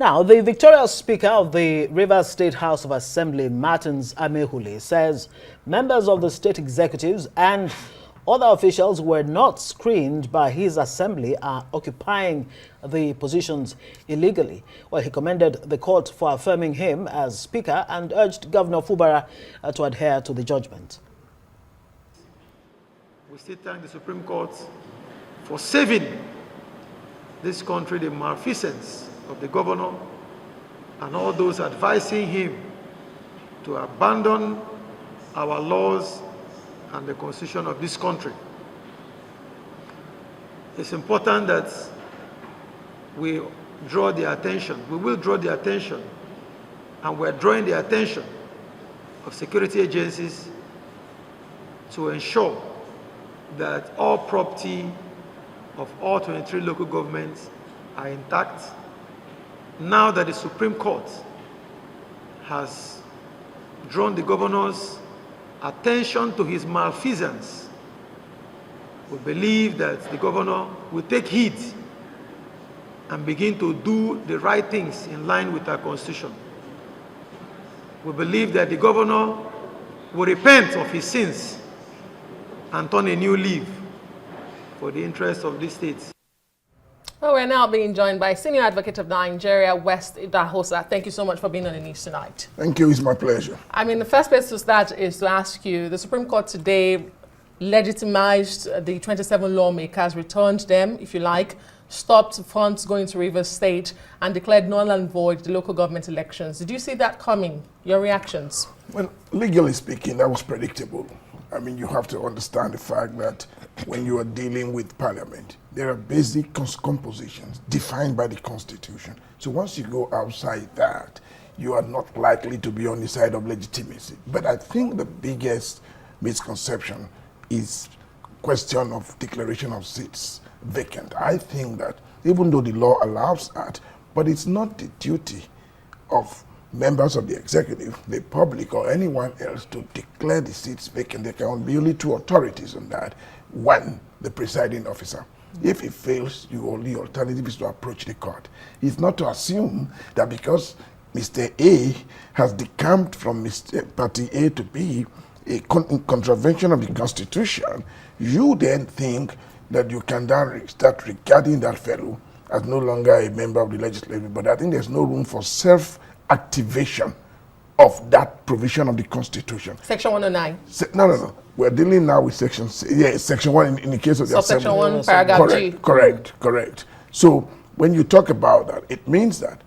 Now, the victorious Speaker of the Rivers State House of Assembly, Martins Amehule, says members of the state executives and other officials who were not screened by his assembly are occupying the positions illegally. Well, he commended the court for affirming him as Speaker and urged Governor Fubara to adhere to the judgment. We still thank the Supreme Court for saving this country the malfeasance of the governor and all those advising him to abandon our laws and the constitution of this country. It's important that we draw the attention. We will draw the attention, and we're drawing the attention of security agencies to ensure that all property of all 23 local governments are intact. Now that the Supreme Court has drawn the governor's attention to his malfeasance, we believe that the governor will take heed and begin to do the right things in line with our constitution. We believe that the governor will repent of his sins and turn a new leaf for the interest of this state. Well, we're now being joined by Senior Advocate of Nigeria, West Idahosa. Thank you so much for being on the news tonight. Thank you. It's my pleasure. I mean, the first place to start is to ask you, the Supreme Court today legitimized the 27 lawmakers, returned them, if you like, stopped funds going to Rivers State, and declared null and void the local government elections. Did you see that coming? Your reactions? Well, legally speaking, that was predictable. I mean, you have to understand the fact that when you are dealing with Parliament, there are basic compositions defined by the Constitution. So once you go outside that, you are not likely to be on the side of legitimacy. But I think the biggest misconception is question of declaration of seats vacant. I think that even though the law allows that, but it's not the duty of members of the executive, the public, or anyone else to declare the seats vacant. There can be only two authorities on that. One, the presiding officer. If he fails, the only alternative is to approach the court. It's not to assume that because Mr. A has decamped from Party A to B, in contravention of the Constitution, you then think that you can then start regarding that fellow as no longer a member of the legislature. But I think there's no room for self-activation of that provision of the Constitution. Section 109. No. We're dealing now with section 1 in the case of the Section assembly. 1, paragraph G. Correct. So when you talk about that, it means that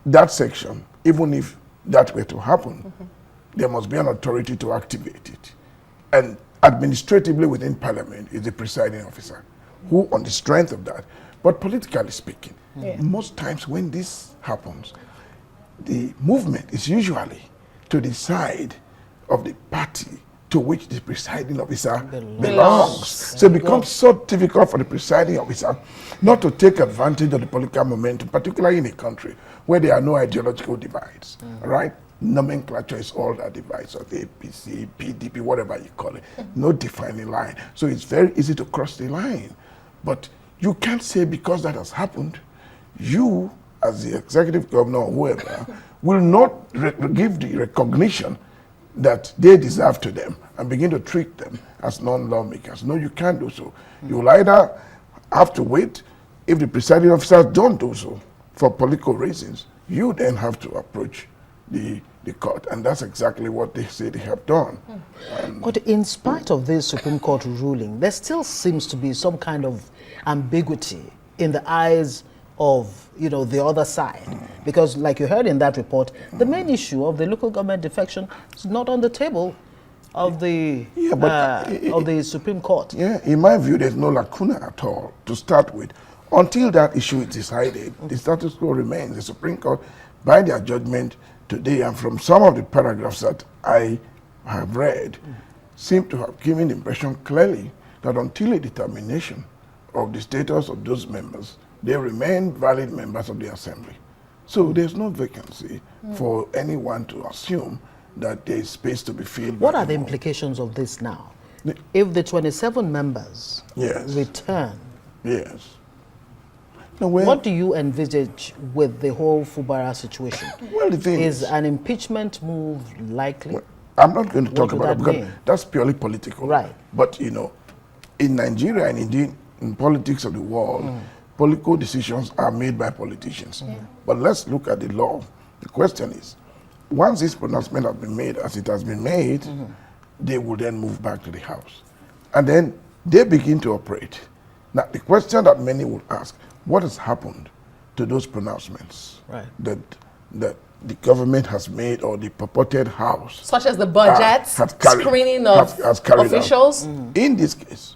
that section, even if that were to happen, there must be an authority to activate it. And administratively within Parliament is the presiding officer, who on the strength of that, but politically speaking, most times when this happens, the movement is usually to the side of the party to which the presiding officer belongs. So it becomes so difficult for the presiding officer not to take advantage of the political momentum, particularly in a country where there are no ideological divides, right? Nomenclature is all that divides, of APC, PDP, whatever you call it. No defining line. So it's very easy to cross the line. But you can't say because that has happened, you, as the executive governor or whoever, will not give the recognition that they deserve to them and begin to treat them as non-lawmakers. No, you can't do so. You'll either have to wait. If the presiding officers don't do so for political reasons, you then have to approach the court, and that's exactly what they say they have done. But in spite of this Supreme Court ruling, there still seems to be some kind of ambiguity in the eyes of, the other side. Because like you heard in that report, the main issue of the local government defection is not on the table of the of the Supreme Court. Yeah, in my view, there's no lacuna at all to start with. Until that issue is decided, the status quo remains. The Supreme Court, by their judgment today, and from some of the paragraphs that I have read, seem to have given the impression clearly that until a determination of the status of those members, they remain valid members of the Assembly. So there's no vacancy for anyone to assume that there is space to be filled. What are the implications of this now? If the 27 members return, No, well, What do you envisage with the whole Fubara situation? Well, the thing Is an impeachment move likely? well, I'm not going to talk would about that that because mean? that's purely political. Right. But, you know, in Nigeria and indeed in politics of the world, political decisions are made by politicians. But let's look at the law. The question is, once this pronouncement has been made, as it has been made, they will then move back to the House. And then they begin to operate. Now, the question that many will ask, what has happened to those pronouncements Right. that the government has made or the purported House Such as the budget, screening of has carried out? officials. In this case,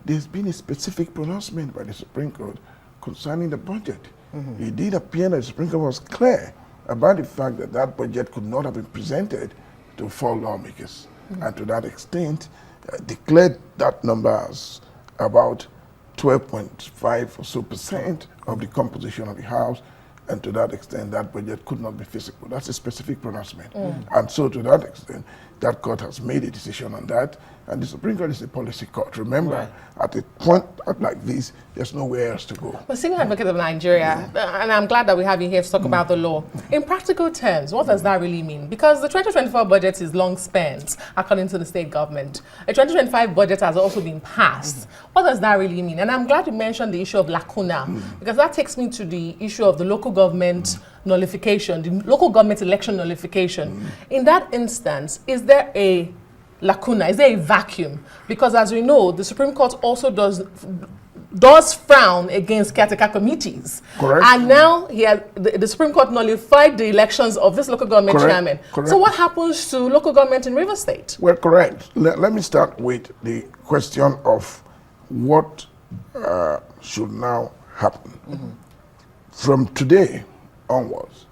there's been a specific pronouncement by the Supreme Court concerning the budget. It did appear that the Supreme Court was clear about the fact that that budget could not have been presented to four lawmakers. And to that extent, declared that number as about 12.5 or so percent of the composition of the House, and to that extent, that budget could not be feasible. That's a specific pronouncement. And so to that extent, that court has made a decision on that, and the Supreme Court is a policy court. Remember, at a point like this, there's nowhere else to go. But senior advocate of Nigeria, and I'm glad that we have you here to talk about the law. In practical terms, what does that really mean? Because the 2024 budget is long spent, according to the state government. A 2025 budget has also been passed. What does that really mean? And I'm glad you mentioned the issue of lacuna, because that takes me to the issue of the local government nullification, the local government election nullification. In that instance, is there a lacuna? Is there a vacuum? Because as we know, the Supreme Court also does frown against caretaker committees. Correct. And now the Supreme Court nullified the elections of this local government chairman. Correct. So what happens to local government in Rivers State? Well, correct. Let me start with the question of what should now happen. From today onwards,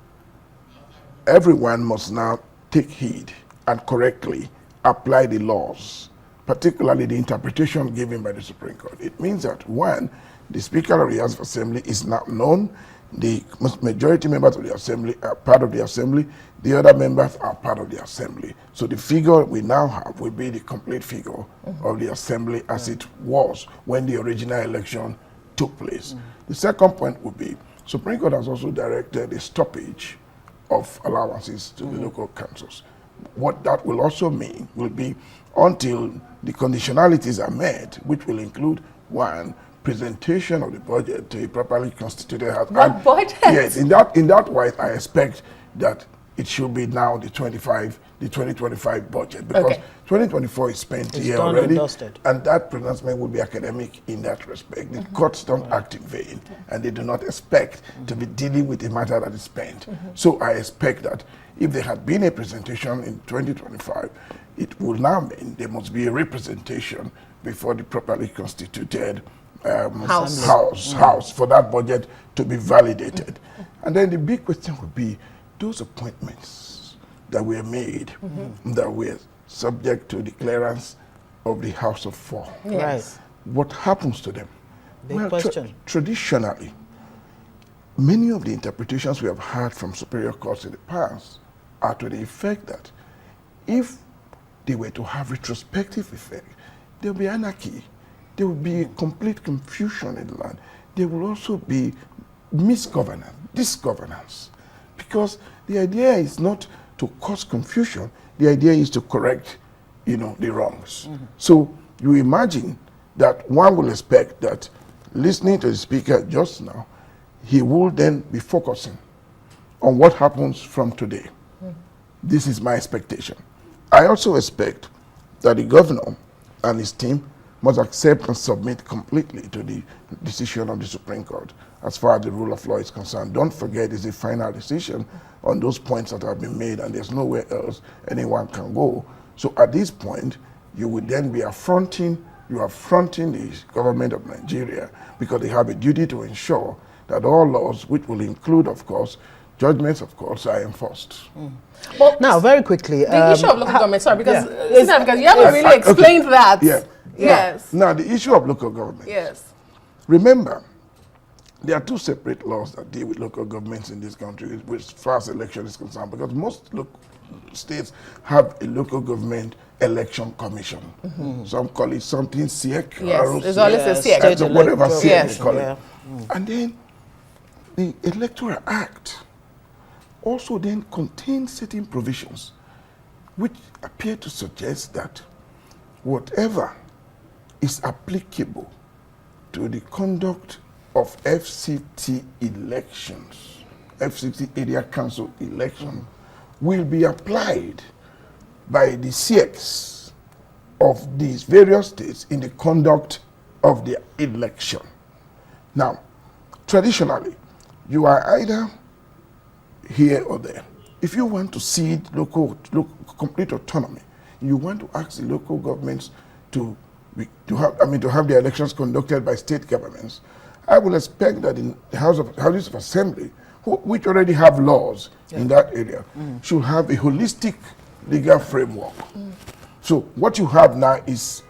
everyone must now take heed and correctly apply the laws, particularly the interpretation given by the Supreme Court. It means that, one, the Speaker of the House of Assembly is now known, the majority members of the Assembly are part of the Assembly, the other members are part of the Assembly. So the figure we now have will be the complete figure of the Assembly as it was when the original election took place. The second point would be, Supreme Court has also directed a stoppage of allowances to the local councils. What that will also mean will be until the conditionalities are met, which will include, one, presentation of the budget to a properly constituted House. What budget? Yes, in that way, I expect that it should be now the 2025 budget, because 2024 is spent It's here done and already, dusted. and that pronouncement will be academic in that respect. The courts don't act in vain, and they do not expect to be dealing with a matter that is spent. So I expect that if there had been a presentation in 2025, it will now mean there must be a representation before the properly constituted house for that budget to be validated. And then the big question would be, those appointments that were made, that were subject to the clearance of the House of Four, Yes. what happens to them? Big question. Traditionally, many of the interpretations we have had from superior courts in the past are to the effect that if they were to have retrospective effect, there will be anarchy, there will be complete confusion in the land. There will also be misgovernance, disgovernance, because the idea is not to cause confusion, the idea is to correct, the wrongs. So you imagine that one will expect that listening to the speaker just now, he will then be focusing on what happens from today. This is my expectation. I also expect that the governor and his team must accept and submit completely to the decision of the Supreme Court as far as the rule of law is concerned. Don't forget, it's a final decision on those points that have been made, and there's nowhere else anyone can go. So at this point, you would then be affronting the government of Nigeria, because they have a duty to ensure that all laws, which will include, of course, judgments, of course, are enforced. Well, Now, very quickly, the issue of local government, sorry, because, Yeah. because you haven't really explained that. Yeah. Yes. Now, the issue of local government. Yes. Remember, there are two separate laws that deal with local governments in this country, as far as election is concerned, because most states have a local government election commission. Some call it something SIEC. Yes, there's always a SIEC. State Whatever electoral SIEC Yes. they call Yeah. it. And then the Electoral Act also then contains certain provisions which appear to suggest that whatever is applicable to the conduct of FCT elections, FCT area council election, will be applied by the CX of these various states in the conduct of the election. Now, traditionally, you are either here or there. If you want to cede complete autonomy, you want to ask the local governments to have their elections conducted by state governments, I will expect that in the Houses of Assembly, which already have laws in that area, should have a holistic legal framework. So what you have now is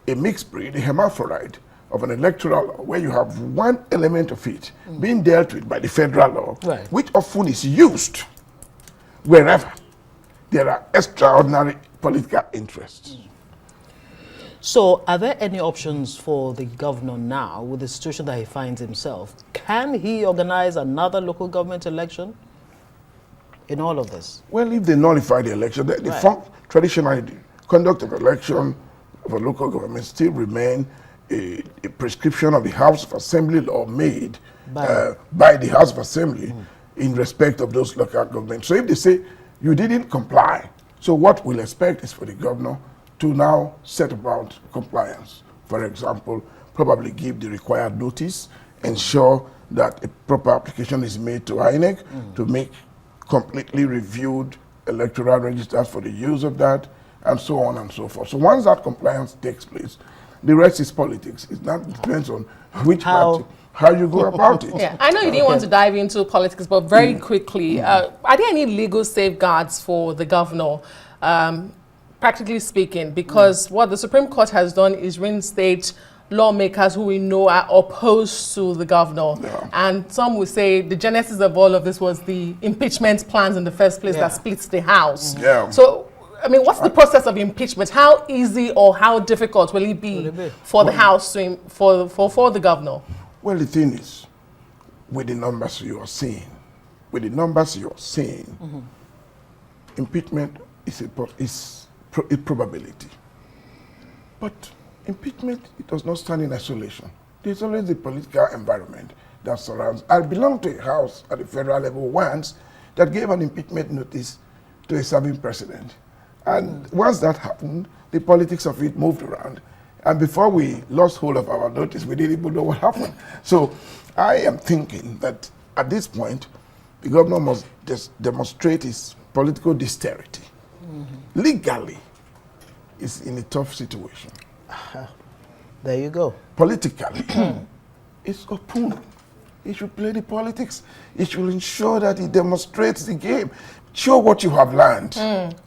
a mixed breed, a hermaphrodite of an electoral law where you have one element of it being dealt with by the federal law, which often is used wherever there are extraordinary political interests. So are there any options for the governor now with the situation that he finds himself? Can he organize another local government election in all of this? Well, if they nullify the election, traditionally the conduct of election of a local government still remain a prescription of the House of Assembly law made by the House of Assembly in respect of those local governments. So if they say you didn't comply, so what we'll expect is for the governor to now set about compliance. For example, probably give the required notice, ensure that a proper application is made to INEC to make completely reviewed electoral registers for the use of that, and so on and so forth. So once that compliance takes place, the rest is politics. It depends on which party, how you go about it. Yeah, I know you didn't want to dive into politics, but very quickly, are there any legal safeguards for the governor, practically speaking? Because what the Supreme Court has done is reinstate lawmakers who we know are opposed to the governor. And some would say the genesis of all of this was the impeachment plans in the first place that splits the House. So, I mean, what's the process of impeachment? How easy or how difficult will it be for the House, for the governor? Well, the thing is, with the numbers you are seeing, impeachment is a probability. But impeachment, it does not stand in isolation. There's always the political environment that surrounds. I belong to a house at the federal level once that gave an impeachment notice to a serving president. And once that happened, the politics of it moved around. And before we lost hold of our notice, we didn't even know what happened. So I am thinking that at this point, the governor must just demonstrate his political dexterity. Legally, is in a tough situation. There you go. Politically, it's open. He should play the politics. He should ensure that he demonstrates the game. Show what you have learned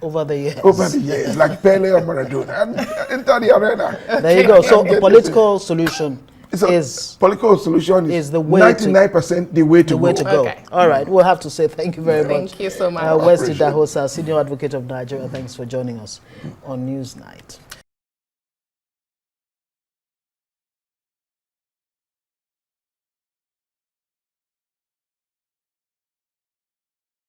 Over the years. over the years, like Pele or Maradona, and enter the arena. There you go. So a political solution is the way 99% the way to go. Okay. All right. We'll have to say thank you very much. Thank you so much. West Idahosa, Senior Advocate of Nigeria, thanks for joining us on Newsnight.